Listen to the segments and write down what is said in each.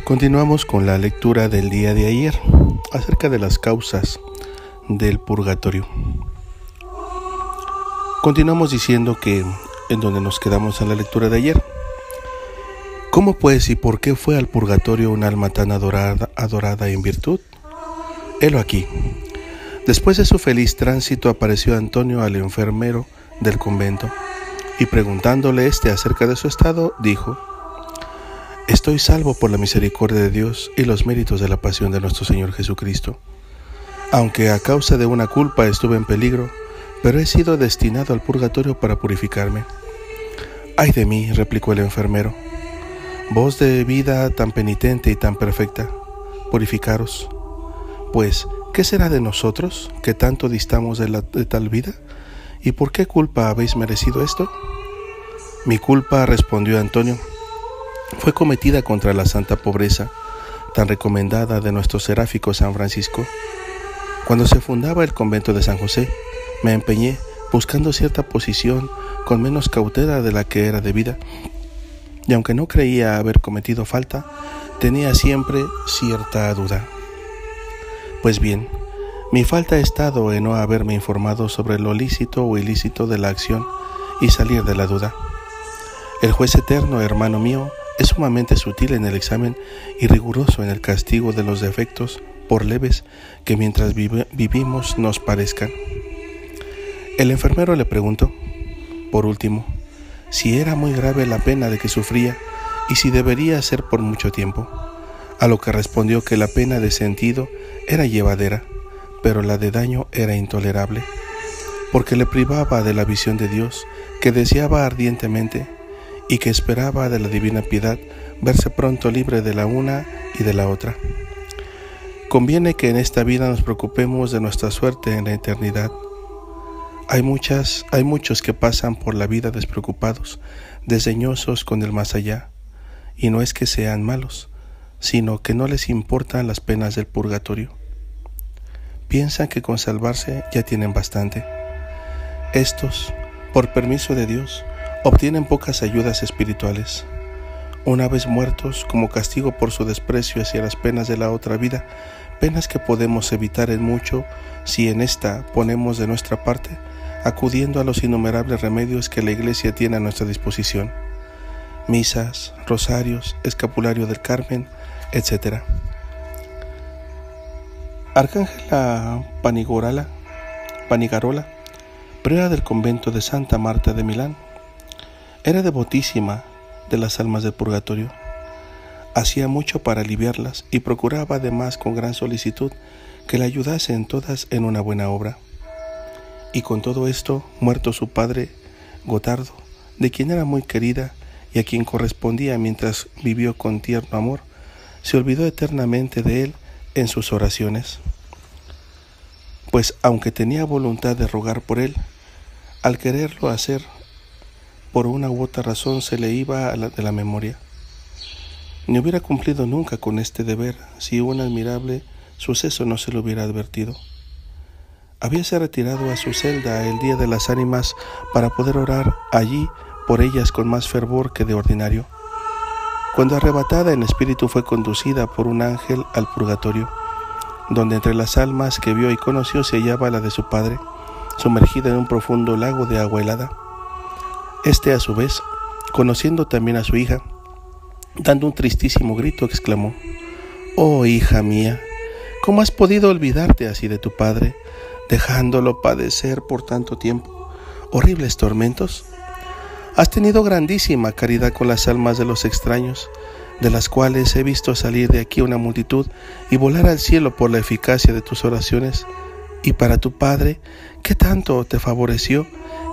Continuamos con la lectura del día de ayer acerca de las causas del purgatorio. Continuamos diciendo que en donde nos quedamos en la lectura de ayer. ¿Cómo pues y por qué fue al purgatorio un alma tan adorada en virtud? Helo aquí. Después de su feliz tránsito apareció Antonio al enfermero del convento y preguntándole acerca de su estado, dijo: Estoy salvo por la misericordia de Dios y los méritos de la pasión de nuestro Señor Jesucristo. Aunque a causa de una culpa estuve en peligro, pero he sido destinado al purgatorio para purificarme. ¡Ay de mí!, replicó el enfermero. Vos de vida tan penitente y tan perfecta, purificaros. Pues, ¿qué será de nosotros, que tanto distamos de tal vida? ¿Y por qué culpa habéis merecido esto? Mi culpa, respondió Antonio, fue cometida contra la santa pobreza, tan recomendada de nuestro seráfico San Francisco. Cuando se fundaba el convento de San José, me empeñé buscando cierta posición con menos cautela de la que era debida, y aunque no creía haber cometido falta, tenía siempre cierta duda. Pues bien, mi falta ha estado en no haberme informado sobre lo lícito o ilícito de la acción y salir de la duda. El juez eterno, hermano mío, es sumamente sutil en el examen y riguroso en el castigo de los defectos, por leves que mientras vivimos nos parezcan. El enfermero le preguntó, por último, si era muy grave la pena de que sufría y si debería ser por mucho tiempo, a lo que respondió que la pena de sentido era llevadera, pero la de daño era intolerable, porque le privaba de la visión de Dios, que deseaba ardientemente, y que esperaba de la divina piedad verse pronto libre de la una y de la otra. Conviene que en esta vida nos preocupemos de nuestra suerte en la eternidad. Hay muchos que pasan por la vida despreocupados, desdeñosos con el más allá, y no es que sean malos, sino que no les importan las penas del purgatorio. Piensan que con salvarse ya tienen bastante. Estos, por permiso de Dios, obtienen pocas ayudas espirituales. Una vez muertos, como castigo por su desprecio hacia las penas de la otra vida, penas que podemos evitar en mucho si en esta ponemos de nuestra parte, acudiendo a los innumerables remedios que la Iglesia tiene a nuestra disposición: misas, rosarios, escapulario del Carmen, etc. Arcángela Panigarola, priora del convento de Santa Marta de Milán, era devotísima de las almas del purgatorio. Hacía mucho para aliviarlas y procuraba además con gran solicitud que la ayudasen todas en una buena obra. Y con todo esto, muerto su padre, Gotardo, de quien era muy querida y a quien correspondía mientras vivió con tierno amor, se olvidó eternamente de él en sus oraciones. Pues aunque tenía voluntad de rogar por él, al quererlo hacer, por una u otra razón se le iba de la memoria. Ni hubiera cumplido nunca con este deber si un admirable suceso no se lo hubiera advertido. Habíase retirado a su celda el día de las ánimas para poder orar allí por ellas con más fervor que de ordinario, cuando arrebatada en espíritu fue conducida por un ángel al purgatorio, donde entre las almas que vio y conoció se hallaba la de su padre, sumergida en un profundo lago de agua helada. Este, a su vez, conociendo también a su hija, dando un tristísimo grito, exclamó: «Oh, hija mía, ¿cómo has podido olvidarte así de tu padre, dejándolo padecer por tanto tiempo horribles tormentos? Has tenido grandísima caridad con las almas de los extraños, de las cuales he visto salir de aquí una multitud y volar al cielo por la eficacia de tus oraciones. Y para tu padre, ¿qué tanto te favoreció?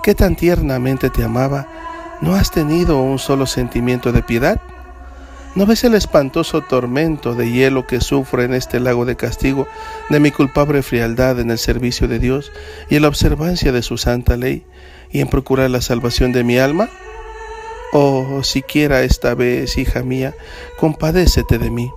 ¿Qué tan tiernamente te amaba? ¿No has tenido un solo sentimiento de piedad? ¿No ves el espantoso tormento de hielo que sufro en este lago de castigo de mi culpable frialdad en el servicio de Dios y en la observancia de su santa ley y en procurar la salvación de mi alma? Oh, siquiera esta vez, hija mía, compadécete de mí.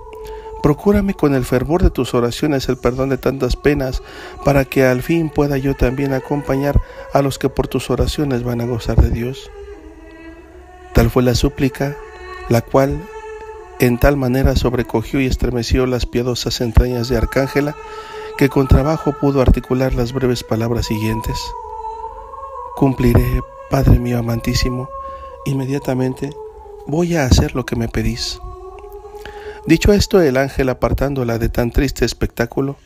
Procúrame con el fervor de tus oraciones el perdón de tantas penas, para que al fin pueda yo también acompañar a los que por tus oraciones van a gozar de Dios». Tal fue la súplica, la cual en tal manera sobrecogió y estremeció las piadosas entrañas de Arcángela, que con trabajo pudo articular las breves palabras siguientes: cumpliré, Padre mío amantísimo, inmediatamente voy a hacer lo que me pedís. Dicho esto, el ángel, apartándola de tan triste espectáculo,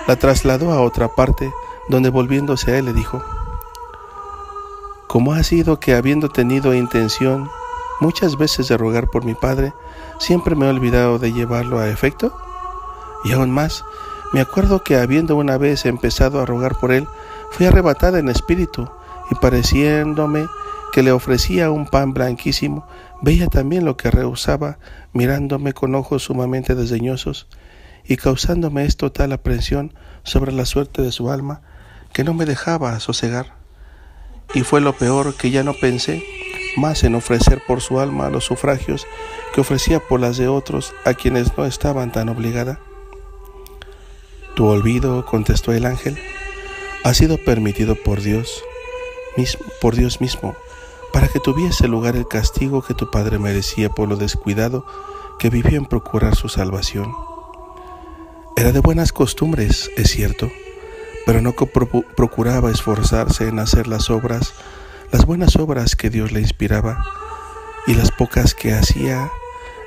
la trasladó a otra parte, donde volviéndose a él le dijo: ¿cómo ha sido que, habiendo tenido intención muchas veces de rogar por mi padre, siempre me he olvidado de llevarlo a efecto? Y aún más, me acuerdo que, habiendo una vez empezado a rogar por él, fui arrebatada en espíritu, y pareciéndome que le ofrecía un pan blanquísimo, veía también lo que rehusaba, mirándome con ojos sumamente desdeñosos, y causándome esto tal aprensión sobre la suerte de su alma, que no me dejaba sosegar. Y fue lo peor, que ya no pensé más en ofrecer por su alma los sufragios que ofrecía por las de otros a quienes no estaban tan obligada. Tu olvido, contestó el ángel, ha sido permitido por Dios mismo, para que tuviese lugar el castigo que tu padre merecía por lo descuidado que vivió en procurar su salvación. Era de buenas costumbres, es cierto, pero no procuraba esforzarse en hacer las buenas obras que Dios le inspiraba, y las pocas que hacía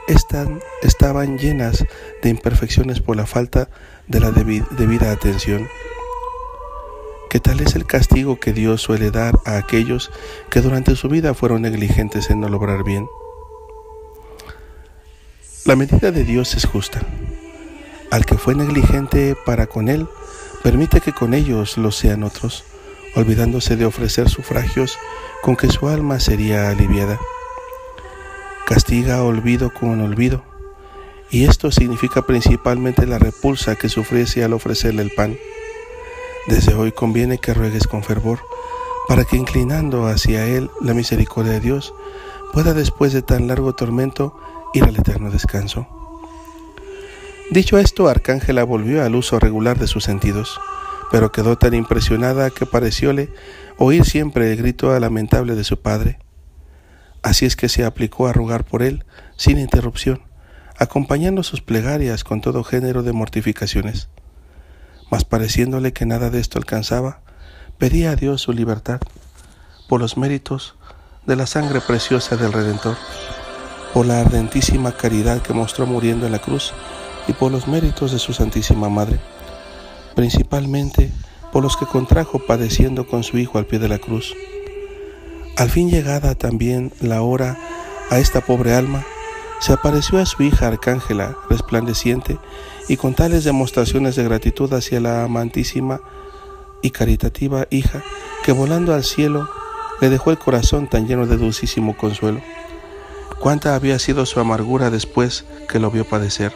estaban llenas de imperfecciones por la falta de la debida atención. ¿Qué tal es el castigo que Dios suele dar a aquellos que durante su vida fueron negligentes en no lograr bien? La medida de Dios es justa. Al que fue negligente para con él, permite que con ellos lo sean otros, olvidándose de ofrecer sufragios con que su alma sería aliviada. Castiga olvido con olvido, y esto significa principalmente la repulsa que sufriese al ofrecerle el pan. Desde hoy conviene que ruegues con fervor, para que, inclinando hacia él la misericordia de Dios, pueda después de tan largo tormento ir al eterno descanso. Dicho esto, Arcángela volvió al uso regular de sus sentidos, pero quedó tan impresionada que parecióle oír siempre el grito lamentable de su padre. Así es que se aplicó a rogar por él sin interrupción, acompañando sus plegarias con todo género de mortificaciones. Mas pareciéndole que nada de esto alcanzaba, pedía a Dios su libertad, por los méritos de la sangre preciosa del Redentor, por la ardentísima caridad que mostró muriendo en la cruz, y por los méritos de su Santísima Madre, principalmente por los que contrajo padeciendo con su Hijo al pie de la cruz. Al fin, llegada también la hora a esta pobre alma, se apareció a su hija Arcángela, resplandeciente, y con tales demostraciones de gratitud hacia la amantísima y caritativa hija, que volando al cielo le dejó el corazón tan lleno de dulcísimo consuelo. Cuánta había sido su amargura después que lo vio padecer.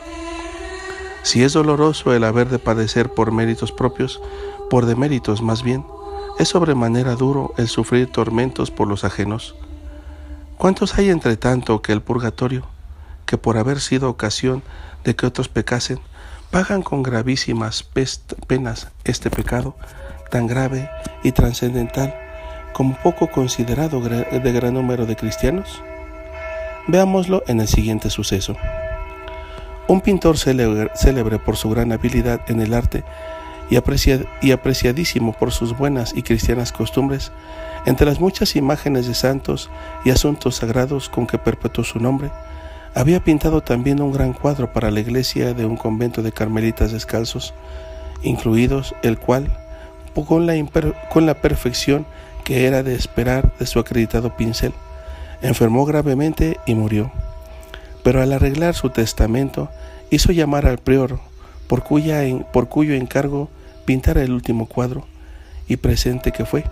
Si es doloroso el haber de padecer por méritos propios, por deméritos más bien, es sobremanera duro el sufrir tormentos por los ajenos. ¿Cuántos hay entre tanto que el purgatorio, que por haber sido ocasión de que otros pecasen, pagan con gravísimas penas este pecado tan grave y trascendental como poco considerado de gran número de cristianos? Veámoslo en el siguiente suceso. Un pintor célebre por su gran habilidad en el arte y apreciadísimo por sus buenas y cristianas costumbres, entre las muchas imágenes de santos y asuntos sagrados con que perpetuó su nombre, había pintado también un gran cuadro para la iglesia de un convento de carmelitas descalzos, incluidos el cual, con la perfección que era de esperar de su acreditado pincel, enfermó gravemente y murió. Pero al arreglar su testamento, hizo llamar al prior, por cuyo encargo pintara el último cuadro, y presente que fue,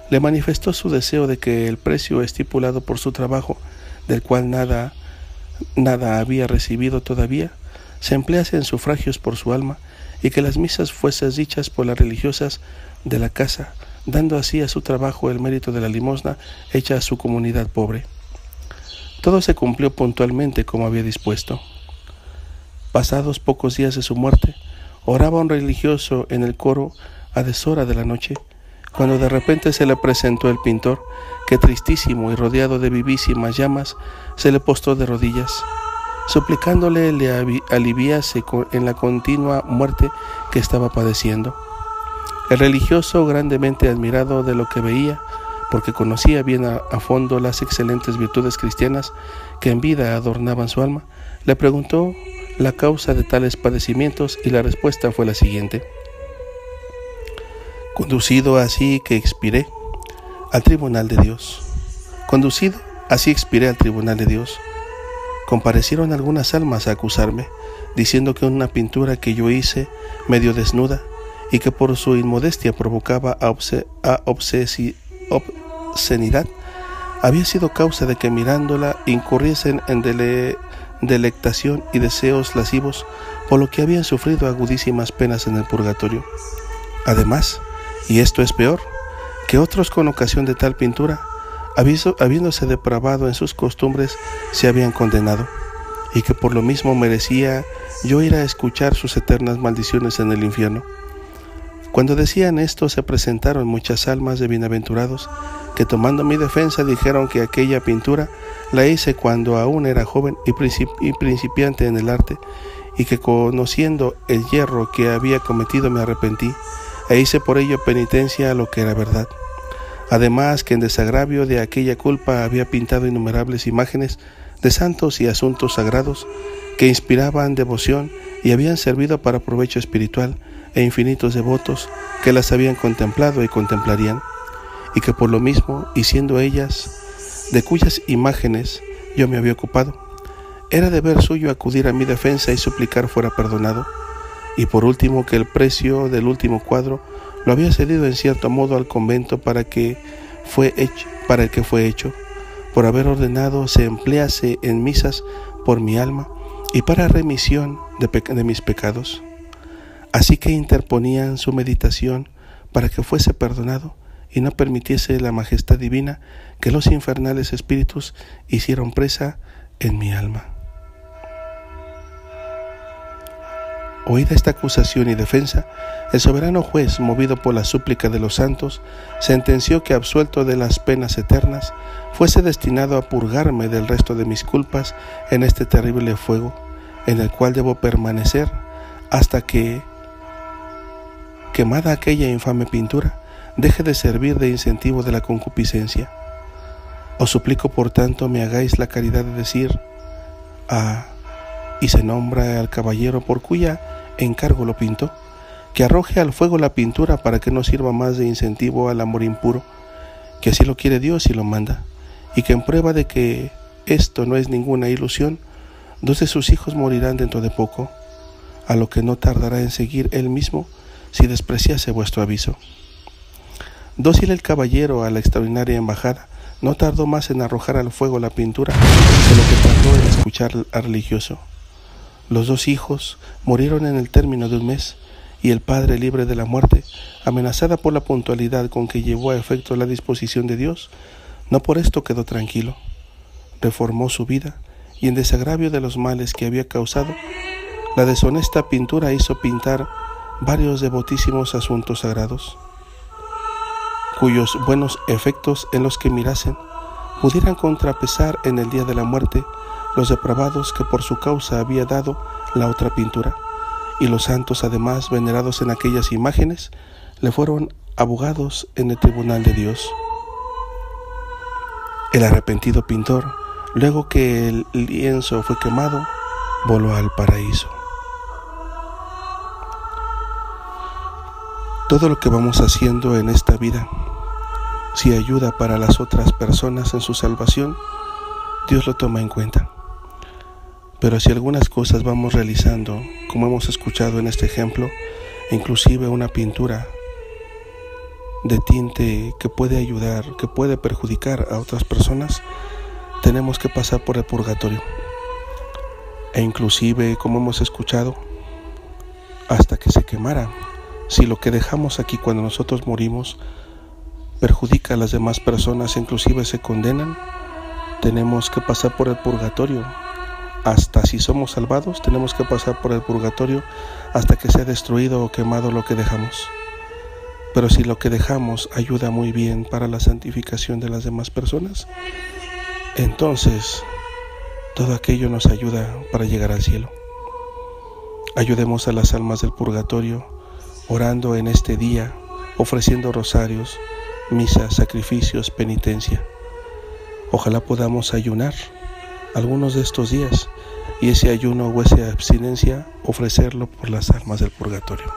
le manifestó su deseo de que el precio estipulado por su trabajo, del cual nada había recibido todavía, se emplease en sufragios por su alma, y que las misas fuesen dichas por las religiosas de la casa, dando así a su trabajo el mérito de la limosna hecha a su comunidad pobre. Todo se cumplió puntualmente como había dispuesto. Pasados pocos días de su muerte, oraba un religioso en el coro a deshora de la noche, cuando de repente se le presentó el pintor, que tristísimo y rodeado de vivísimas llamas, se le postró de rodillas, suplicándole le aliviase en la continua muerte que estaba padeciendo. El religioso, grandemente admirado de lo que veía, porque conocía bien a fondo las excelentes virtudes cristianas que en vida adornaban su alma, le preguntó la causa de tales padecimientos, y la respuesta fue la siguiente: conducido así que expiré al tribunal de Dios. Conducido así expiré al tribunal de Dios. Comparecieron algunas almas a acusarme, diciendo que una pintura que yo hice medio desnuda y que por su inmodestia provocaba obscenidad, había sido causa de que mirándola incurriesen en delectación y deseos lascivos, por lo que habían sufrido agudísimas penas en el purgatorio. Además, y esto es peor, que otros con ocasión de tal pintura, habiéndose depravado en sus costumbres, se habían condenado, y que por lo mismo merecía yo ir a escuchar sus eternas maldiciones en el infierno. Cuando decían esto, se presentaron muchas almas de bienaventurados, que tomando mi defensa dijeron que aquella pintura la hice cuando aún era joven y principiante en el arte, y que conociendo el yerro que había cometido me arrepentí, e hice por ello penitencia a lo que era verdad. Además, que en desagravio de aquella culpa había pintado innumerables imágenes de santos y asuntos sagrados que inspiraban devoción y habían servido para provecho espiritual, e infinitos devotos que las habían contemplado y contemplarían, y que por lo mismo, y siendo ellas de cuyas imágenes yo me había ocupado, era deber suyo acudir a mi defensa y suplicar fuera perdonado. Y por último, que el precio del último cuadro lo había cedido en cierto modo al convento para el que fue hecho, por haber ordenado se emplease en misas por mi alma y para remisión de mis pecados. Así que interponían su meditación para que fuese perdonado y no permitiese la majestad divina que los infernales espíritus hicieron presa en mi alma. Oída esta acusación y defensa, el soberano juez, movido por la súplica de los santos, sentenció que, absuelto de las penas eternas, fuese destinado a purgarme del resto de mis culpas en este terrible fuego, en el cual debo permanecer hasta que, quemada aquella infame pintura, deje de servir de incentivo de la concupiscencia. Os suplico, por tanto, me hagáis la caridad de decir y se nombra al caballero por cuya encargo lo pintó, que arroje al fuego la pintura para que no sirva más de incentivo al amor impuro, que así lo quiere Dios y lo manda, y que en prueba de que esto no es ninguna ilusión, 2 de sus hijos morirán dentro de poco, a lo que no tardará en seguir él mismo si despreciase vuestro aviso. Dócil el caballero a la extraordinaria embajada, no tardó más en arrojar al fuego la pintura que lo que tardó en escuchar al religioso. Los 2 hijos murieron en el término de un mes, y el padre, libre de la muerte, amenazada por la puntualidad con que llevó a efecto la disposición de Dios, no por esto quedó tranquilo. Reformó su vida, y en desagravio de los males que había causado, la deshonesta pintura hizo pintar varios devotísimos asuntos sagrados, cuyos buenos efectos en los que mirasen pudieran contrapesar en el día de la muerte los depravados que por su causa había dado la otra pintura, y los santos, además venerados en aquellas imágenes, le fueron abogados en el tribunal de Dios. El arrepentido pintor, luego que el lienzo fue quemado, voló al paraíso. Todo lo que vamos haciendo en esta vida, si ayuda para las otras personas en su salvación, Dios lo toma en cuenta. Pero si algunas cosas vamos realizando, como hemos escuchado en este ejemplo, inclusive una pintura de tinte que puede ayudar, que puede perjudicar a otras personas, tenemos que pasar por el purgatorio. E inclusive, como hemos escuchado, hasta que se quemara, si lo que dejamos aquí cuando nosotros morimos perjudica a las demás personas, inclusive se condenan, tenemos que pasar por el purgatorio. Hasta si somos salvados, tenemos que pasar por el purgatorio hasta que sea destruido o quemado lo que dejamos. Pero si lo que dejamos ayuda muy bien para la santificación de las demás personas, entonces Todo aquello nos ayuda para llegar al cielo. Ayudemos a las almas del purgatorio orando en este día, ofreciendo rosarios, misas, sacrificios, penitencia. Ojalá podamos ayunar algunos de estos días y ese ayuno o esa abstinencia ofrecerlo por las almas del purgatorio.